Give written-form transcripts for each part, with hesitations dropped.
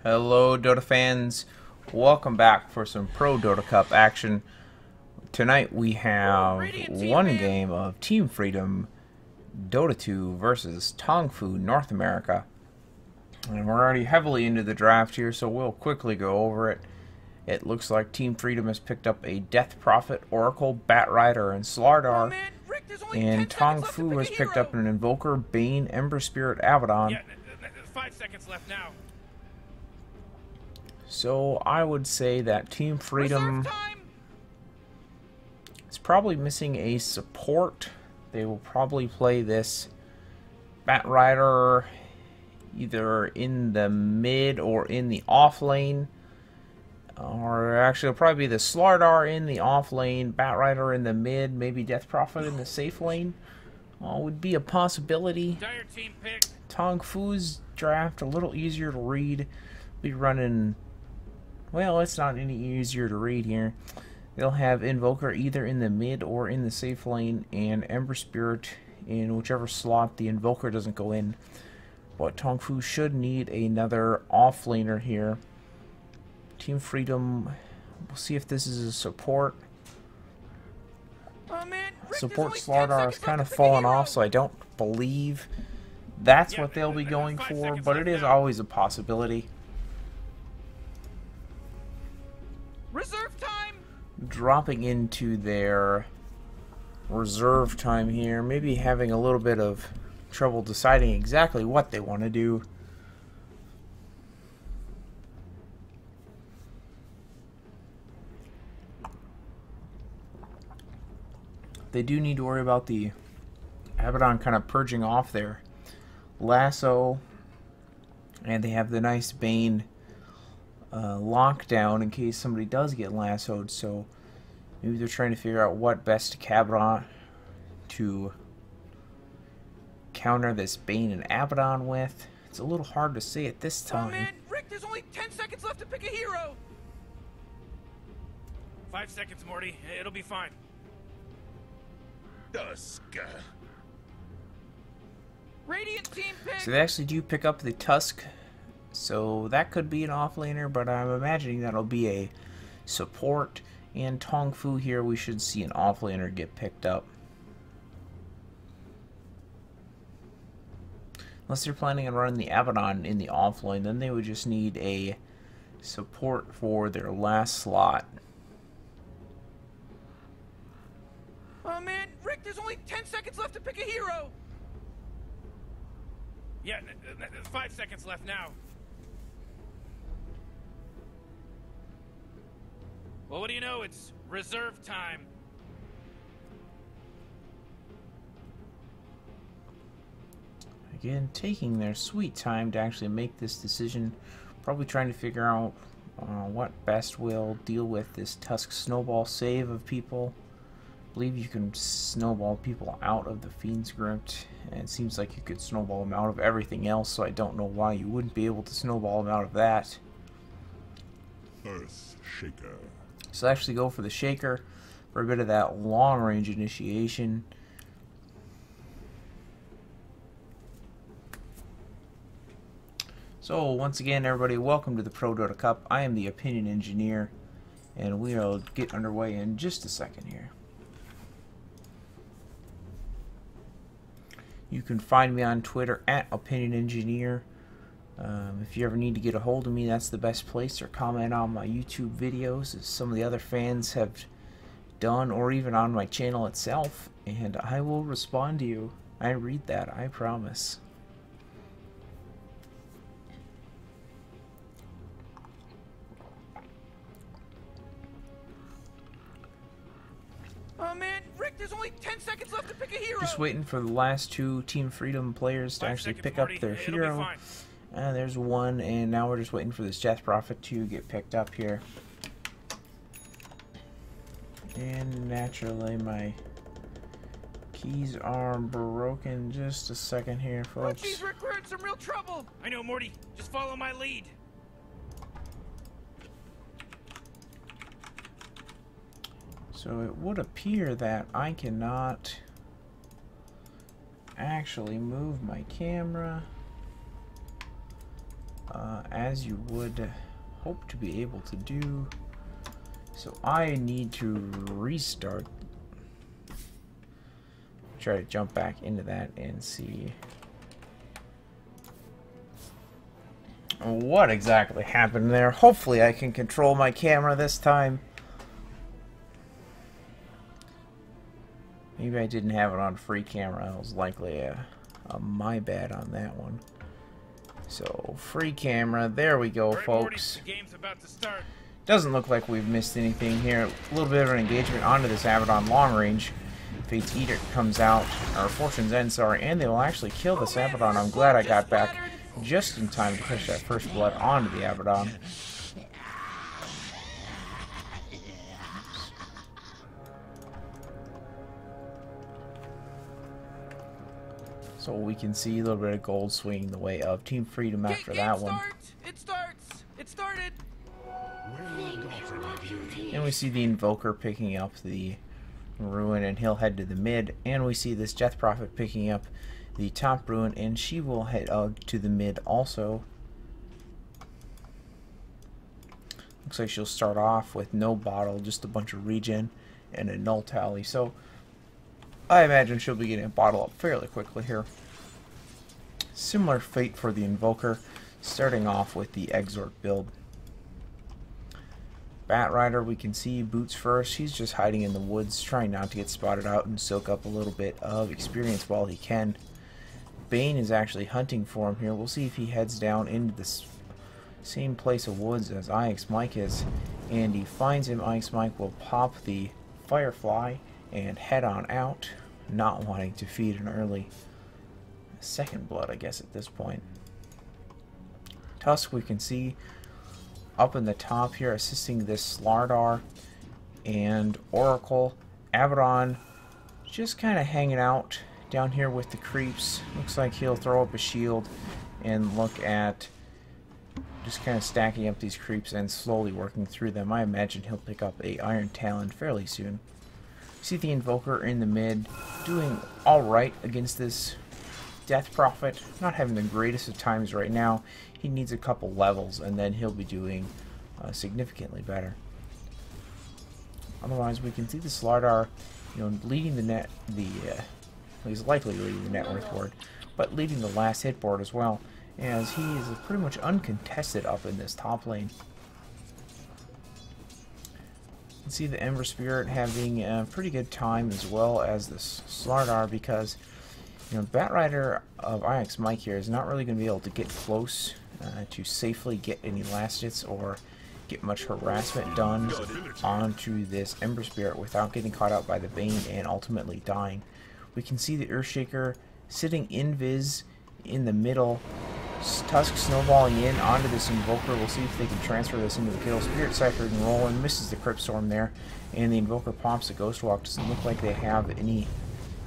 Hello Dota fans, welcome back for some Pro Dota Cup action. Tonight we have one game of Team Freedom Dota 2 versus tongfu North America. And we're already heavily into the draft here, so we'll quickly go over it. It looks like Team Freedom has picked up a Death Prophet, Oracle, Batrider, and Slardar. And tongfu has picked up an Invoker, Bane, Ember Spirit, Abaddon. Yeah, 5 seconds left now. So I would say that Team Freedom is probably missing a support. They will probably play this Batrider either in the mid or in the off lane. Or actually, it'll probably be the Slardar in the off lane, Batrider in the mid, maybe Death Prophet in the safe lane. Would be a possibility. Dire team pick. tongfu's draft a little easier to read. Be running, well, it's not any easier to read here. They'll have Invoker either in the mid or in the safe lane, and Ember Spirit in whichever slot the Invoker doesn't go in. But tongfu should need another offlaner here. Team Freedom, we'll see if this is a support. Oh, man. Support Slardar has kind of fallen off, so I don't believe that's what they'll be going for, but it is always a possibility. Reserve time. Dropping into their reserve time here, maybe having a little bit of trouble deciding exactly what they want to do. They do need to worry about the Abaddon kind of purging off their lasso, and they have the nice Bane lockdown in case somebody does get lassoed. So maybe they're trying to figure out what best to Abaddon to counter this Bane and Abaddon with. It's a little hard to say at this time. Oh man, Rick, there's only 10 seconds left to pick a hero. 5 seconds, Morty. It'll be fine. Dusk. Radiant team pick. So they actually do pick up the Tusk, so that could be an offlaner, but I'm imagining that'll be a support. And tongfu here, we should see an offlaner get picked up. Unless they're planning on running the Abaddon in the offlane, then they would just need a support for their last slot. Oh man, Rick, there's only 10 seconds left to pick a hero. Yeah, 5 seconds left now. Well, what do you know? It's reserve time. Again, taking their sweet time to actually make this decision. Probably trying to figure out what best will deal with this Tusk snowball save of people. I believe you can snowball people out of the Fiend's Grip, and it seems like you could snowball them out of everything else, so I don't know why you wouldn't be able to snowball them out of that. Earth Shaker. So actually go for the Shaker for a bit of that long-range initiation. So once again, everybody, welcome to the Pro Dota Cup. I am the Opinion Engineer, and we'll get underway in just a second here. You can find me on Twitter at OpinionEngineer. If you ever need to get a hold of me, that's the best place, or comment on my YouTube videos, as some of the other fans have done, or even on my channel itself, and I will respond to you. I read that, I promise. Oh man, Rick, there's only 10 seconds left to pick a hero. Just waiting for the last two Team Freedom players to actually pick up their hero. There's one, and now we're just waiting for this Death Prophet to get picked up here. And naturally, my keys are broken. Just a second here, Oh, folks. geez, Rick, we're in some real trouble. I know, Morty. Just follow my lead. So it would appear that I cannot actually move my camera. as you would hope to be able to do. So I need to restart. Try to jump back into that and see what exactly happened there. Hopefully I can control my camera this time. Maybe I didn't have it on free camera. It was likely a my bad on that one. So, free camera. There we go, folks. The game's about to start. Doesn't look like we've missed anything here. A little bit of an engagement onto this Abaddon long range. Fate's Edict comes out, or Fortune's End, sorry, and they will actually kill this Abaddon. I'm glad I got back just in time to push that first blood onto the Abaddon. So we can see a little bit of gold swinging the way of Team Freedom after that one. It starts! It started! And we see the Invoker picking up the Ruin, and he'll head to the mid. And we see this Death Prophet picking up the top Ruin, and she will head to the mid also. Looks like she'll start off with no bottle, just a bunch of regen and a null tally. So I imagine she'll be getting a bottle up fairly quickly here. Similar fate for the Invoker, starting off with the Exort build. Batrider, we can see Boots first. He's just hiding in the woods, trying not to get spotted out and soak up a little bit of experience while he can. Bane is actually hunting for him here. We'll see if he heads down into this same place of woods as IX Mike is. And he finds him. IX Mike will pop the Firefly and head on out, not wanting to feed an early second blood, I guess, at this point. Tusk, we can see up in the top here, assisting this Slardar, and Oracle. Abaddon just kind of hanging out down here with the creeps. Looks like he'll throw up a shield and look at just kind of stacking up these creeps and slowly working through them. I imagine he'll pick up a Iron Talon fairly soon. See the Invoker in the mid, doing alright against this Death Prophet. Not having the greatest of times right now. He needs a couple levels, and then he'll be doing significantly better. Otherwise, we can see the Slardar, leading the net. He's likely leading the net northward, but leading the last hit board as well, as he is pretty much uncontested up in this top lane. You can see the Ember Spirit having a pretty good time, as well as this Slardar, because Batrider of IX Mike here is not really going to be able to get close to safely get any last hits or get much harassment done onto this Ember Spirit without getting caught out by the Bane and ultimately dying. We can see the Earthshaker sitting invis in the middle, Tusk snowballing in onto this Invoker. We'll see if they can transfer this into the kill. Spirit Cypher and roll and misses the Crypt Storm there, and the Invoker pops the Ghost Walk. Doesn't look like they have any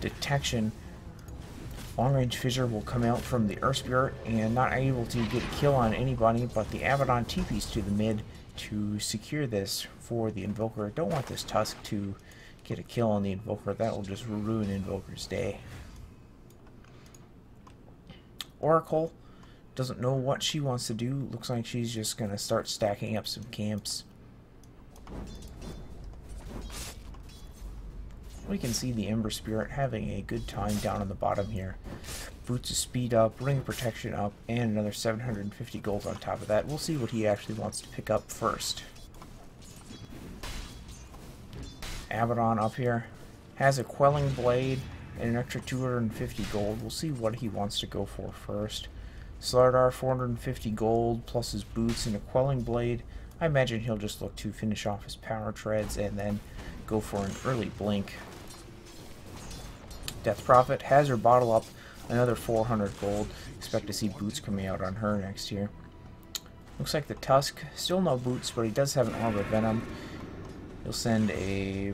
detection. Long Range Fissure will come out from the Earth Spirit and not able to get a kill on anybody, but the Abaddon TPs to the mid to secure this for the Invoker. Don't want this Tusk to get a kill on the Invoker. That will just ruin Invoker's day. Oracle doesn't know what she wants to do. Looks like she's just going to start stacking up some camps. We can see the Ember Spirit having a good time down on the bottom here. Boots of speed up, Ring of Protection up, and another 750 gold on top of that. We'll see what he actually wants to pick up first. Abaddon up here has a Quelling Blade and an extra 250 gold. We'll see what he wants to go for first. Slardar, 450 gold, plus his boots and a Quelling Blade. I imagine he'll just look to finish off his power treads and then go for an early blink. Death Prophet has her bottle up, another 400 gold. Expect to see boots coming out on her next year. Looks like the Tusk, still no boots, but he does have an Orb of Venom. He'll send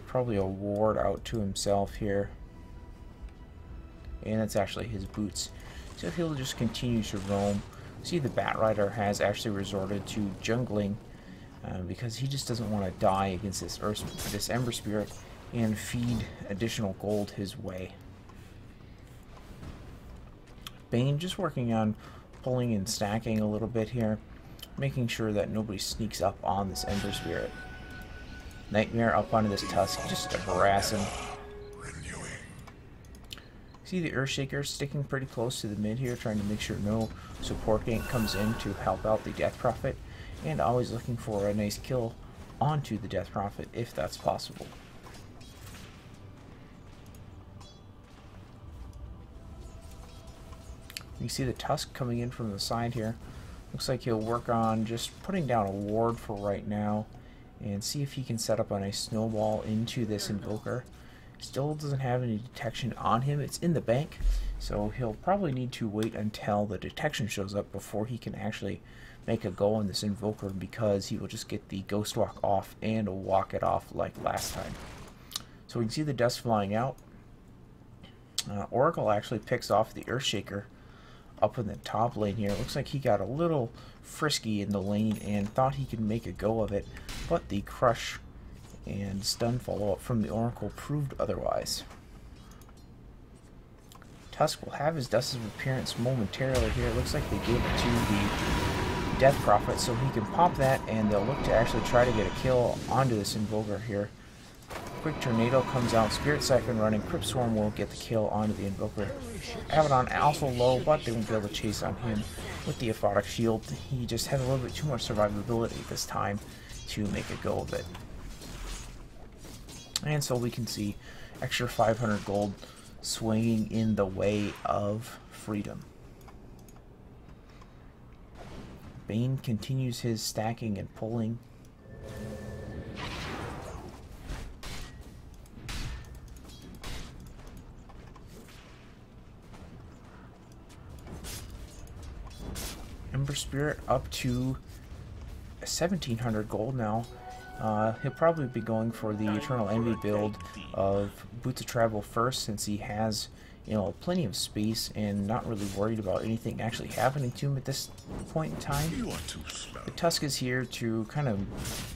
probably a ward out to himself here. And that's actually his boots. So he'll just continue to roam. See, the Batrider has actually resorted to jungling because he just doesn't want to die against this Ember Spirit and feed additional gold his way. Bane just working on pulling and stacking a little bit here, making sure that nobody sneaks up on this Ember Spirit. Nightmare up onto this Tusk, just to harass him. See the Earthshaker sticking pretty close to the mid here, trying to make sure no support gank comes in to help out the Death Prophet, and always looking for a nice kill onto the Death Prophet if that's possible. You see the Tusk coming in from the side here. Looks like he'll work on just putting down a ward for right now and see if he can set up a nice snowball into this Invoker. Still doesn't have any detection on him. It's in the bank, so he'll probably need to wait until the detection shows up before he can actually make a go on this Invoker, because he will just get the Ghost Walk off and walk it off like last time. So we can see the dust flying out. Oracle actually picks off the Earthshaker up in the top lane here. It looks like he got a little frisky in the lane and thought he could make a go of it, but the crush and stun follow-up from the Oracle proved otherwise. Tusk will have his Dust of Appearance momentarily here. It looks like they gave it to the Death Prophet, so he can pop that, and they'll look to actually try to get a kill onto this Invoker here. Quick Tornado comes out, Spirit Siphon running, Crypt Swarm will get the kill onto the Invoker. Abaddon also low, but they won't be able to chase on him with the Aphotic Shield. He just had a little bit too much survivability this time to make a go of it. And so we can see extra 500 gold swinging in the way of freedom. Bane continues his stacking and pulling. Ember Spirit up to 1700 gold now. He'll probably be going for the Eternal Envy build of Boots of Travel first, since he has, you know, plenty of space and not really worried about anything actually happening to him at this point in time. The Tusk is here to kind of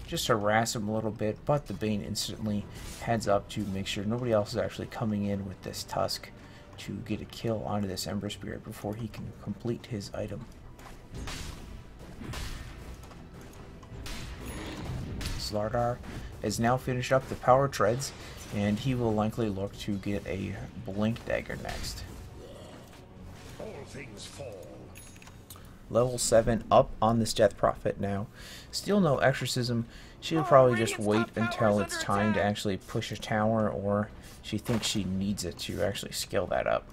just harass him a little bit, but the Bane instantly heads up to make sure nobody else is actually coming in with this Tusk to get a kill onto this Ember Spirit before he can complete his item. Slardar has now finished up the power treads, and he will likely look to get a Blink Dagger next. All things fall. Level 7 up on this Death Prophet now. Still no Exorcism. She'll probably just wait until it's time to actually push a tower, or she thinks she needs it to actually scale that up.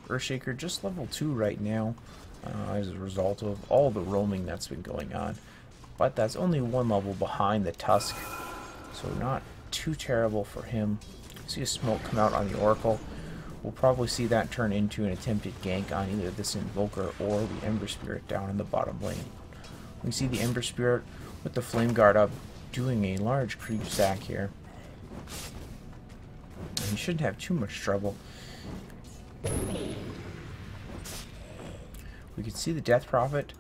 Earthshaker just level 2 right now as a result of all the roaming that's been going on. But that's only one level behind the Tusk, so not too terrible for him. See a smoke come out on the Oracle. We'll probably see that turn into an attempted gank on either this Invoker or the Ember Spirit down in the bottom lane. We see the Ember Spirit with the Flame Guard up, doing a large creep stack here. And he shouldn't have too much trouble. We can see the Death Prophet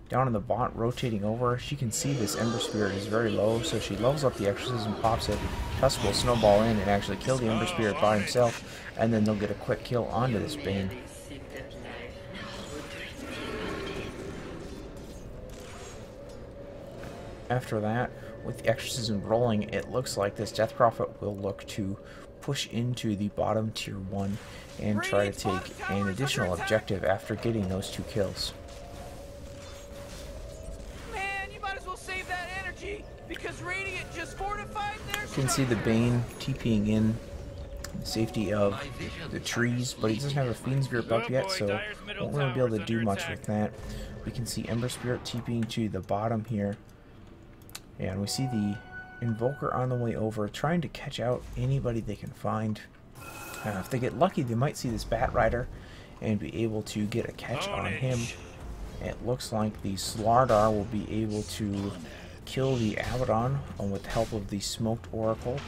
down in the bot rotating over. She can see this Ember Spirit is very low, so she levels up the Exorcism, pops it. Tusk will snowball in and actually kill the Ember Spirit by himself, and then they'll get a quick kill onto this Bane. After that, with the Exorcism rolling, it looks like this Death Prophet will look to push into the bottom tier 1 and try to take an additional objective after getting those 2 kills. Man, you might as well save that energy, because Radiant just fortified their You can see the Bane TPing in the safety of the trees, but he doesn't have a Fiend's Grip up yet, so won't really be able to do much with that. We can see Ember Spirit TPing to the bottom here, and we see the Invoker on the way over, trying to catch out anybody they can find. If they get lucky, they might see this Bat Rider and be able to get a catch on him. It looks like the Slardar will be able to kill the Abaddon with the help of the Smoked Oracle.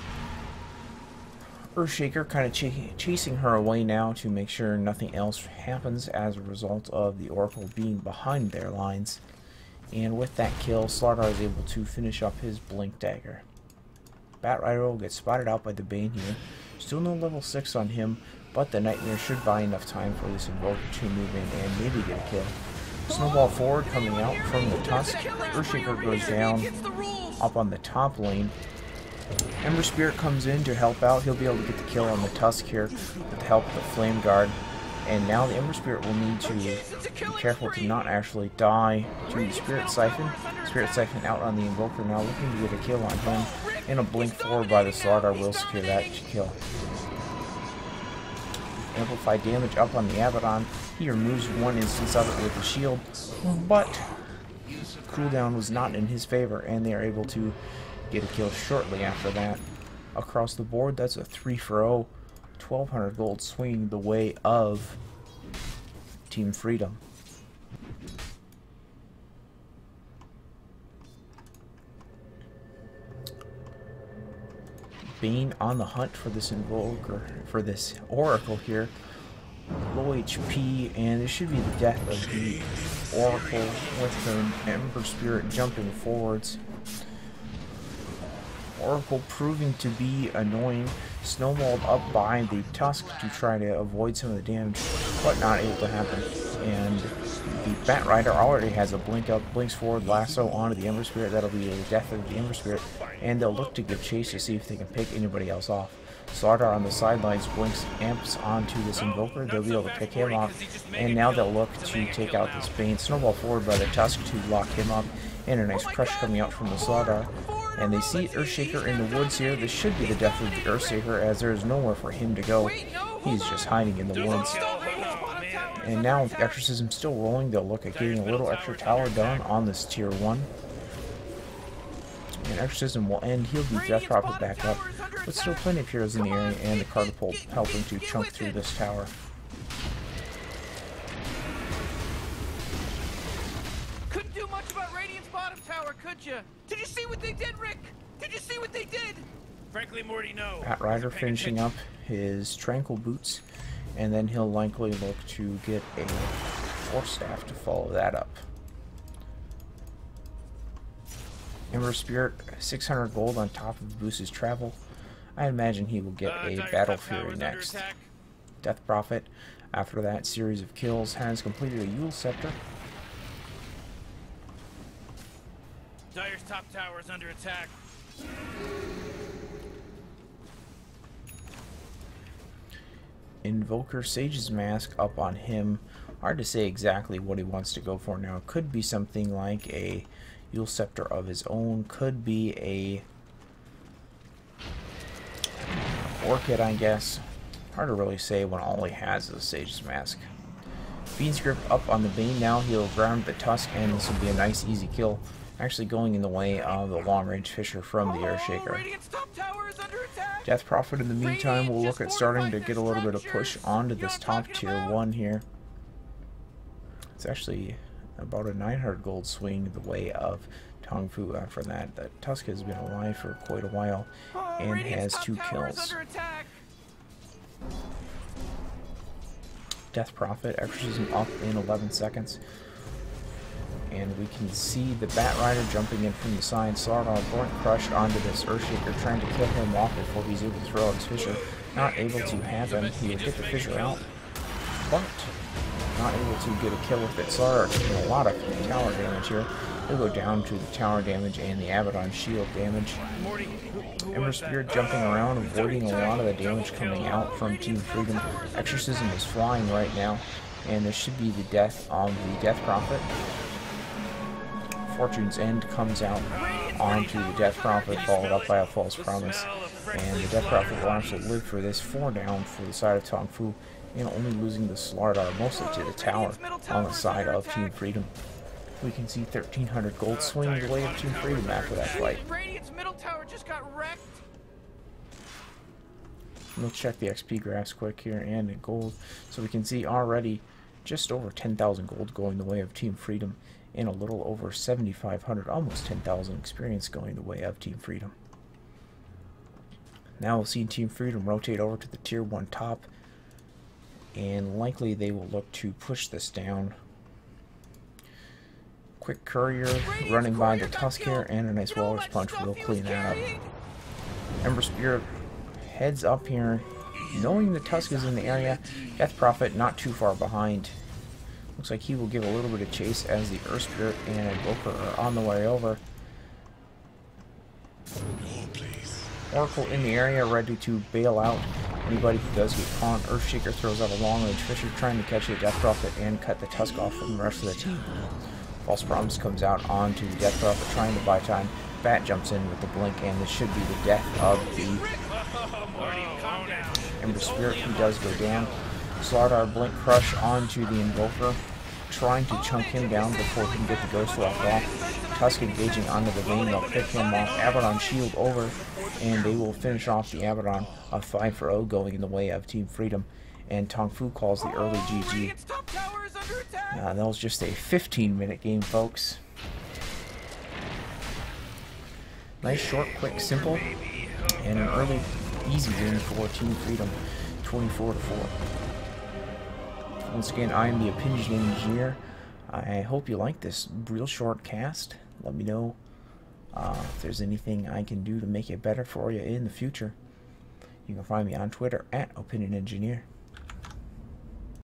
Earthshaker kind of chasing her away now to make sure nothing else happens as a result of the Oracle being behind their lines. And with that kill, Slardar is able to finish up his Blink Dagger. Bat Rider will get spotted out by the Bane here. Still no level 6 on him, but the Nightmare should buy enough time for this Invoker to move in and maybe get a kill. Snowball forward coming out from the Tusk. Earthshaker goes down up on the top lane. Ember Spirit comes in to help out. He'll be able to get the kill on the Tusk here with the help of the Flame Guard. And now the Ember Spirit will need to be careful to not actually die to the Spirit Siphon. Spirit Siphon out on the Invoker now, looking to get a kill on him. And a blink forward by the Slardar will secure that kill. Amplified damage up on the Abaddon. He removes one instance of it with the shield, but cooldown was not in his favor, and they are able to get a kill shortly after that. Across the board, that's a 3-for-0, 1,200 gold swing the way of Team Freedom. Bane on the hunt for this Invoker, for this Oracle here. Low HP, and this should be the death of the Oracle with the Ember Spirit jumping forwards. Oracle proving to be annoying, snowballed up by the Tusk to try to avoid some of the damage, but not able to happen. And the Bat Rider already has a blink up, blinks forward, lasso onto the Ember Spirit. That'll be the death of the Ember Spirit, and they'll look to give chase to see if they can pick anybody else off. Slardar on the sidelines blinks amps onto this Invoker. They'll be able to pick him off, and now they'll look to take out this Bane. Snowball forward by the Tusk to lock him up, and a nice crush coming out from the Slardar. And they see Earthshaker in the woods here. This should be the death of the Earthshaker, as there is nowhere for him to go. He's just hiding in the woods. And now with the Exorcism still rolling, they'll look at getting a little extra tower done on this tier 1. And Exorcism will end. He'll be Death Prophet back up, but still plenty of heroes in the area, and the Catapult helping to chunk through this tower. Couldn't do much about Radiant's bottom tower, could you? Did you see what they did, Rick? Did you see what they did? Frankly, Morty, no. Bat Rider finishing up his Tranquil Boots, and then he'll likely look to get a Force Staff to follow that up. Ember Spirit, 600 gold on top of Boost's travel. I imagine he will get a Battle Fury next. Death Prophet, after that series of kills, has completed a Yule Scepter. Dire's top tower is under attack. Invoker Sage's Mask up on him. Hard to say exactly what he wants to go for now. It could be something like a Yule Scepter of his own. Could be a Orchid, I guess. Hard to really say when all he has is a Sage's Mask. Fiend's Grip up on the Bane now. He'll ground the Tusk, and this will be a nice easy kill. Actually going in the way of the long-range Fisher from the Earthshaker. Death Prophet in the meantime will look at starting to get a little bit of push onto this top tier 1 here. It's actually about a 900 gold swing the way of tongfu after that. The Tusk has been alive for quite a while and has 2 kills. Death Prophet, Exorcism up in 11 seconds. And we can see the Bat Rider jumping in from the side. Slardar Blunt Crush onto this Earthshaker, trying to kill him off before he's able to throw out his Fisher. Not able to have him. He will get the Fisher out, but not able to get a kill with it. Slardar taking a lot of tower damage here. He'll go down to the tower damage and the Abaddon shield damage. Ember Spirit jumping around, avoiding a lot of the damage coming out from Team Freedom. Exorcism is flying right now, and this should be the death of the Death Prophet. Fortune's End comes out onto the Death Prophet, followed up by a False Promise. And the Death Prophet will actually live for this 4 down for the side of tongfu, and only losing the Slardar mostly to the tower on the side of Team Freedom. We can see 1,300 gold swing the way of Team Freedom after that fight. Let's check the XP graphs quick here and in gold. So we can see already just over 10,000 gold going the way of Team Freedom, and a little over 7,500, almost 10,000 experience going the way of Team Freedom. Now we'll see Team Freedom rotate over to the tier 1 top, and likely they will look to push this down. Quick Courier running by the Tusk here, and a nice Walrus Punch will clean that up. Ember Spirit heads up here knowing the Tusk is in the area, Death Prophet not too far behind. Looks like he will give a little bit of chase as the Earth Spirit and Invoker are on the way over. Oracle in the area, ready to bail out anybody who does get caught. Earthshaker throws out a long-range Fisher, trying to catch the Death Prophet and cut the Tusk off from the rest of the team. False Promise comes out onto the Death Prophet, trying to buy time. Bat jumps in with the blink, and this should be the death of the Ember Spirit, who does go down. Slardar Blink Crush onto the Invoker, trying to chunk him down before he can get the Ghost Walk off. Tusk engaging onto the Vayne, they'll pick him off. Abaddon shield over, and they will finish off the Abaddon. A 5-0 going in the way of Team Freedom, and tongfu calls the early GG. That was just a 15-minute game, folks. Nice, short, quick, simple, and an early, easy win for Team Freedom, 24-4. Once again, I am the OpinionEngineer. I hope you like this real short cast. Let me know if there's anything I can do to make it better for you in the future. You can find me on Twitter at OpinionEngineer.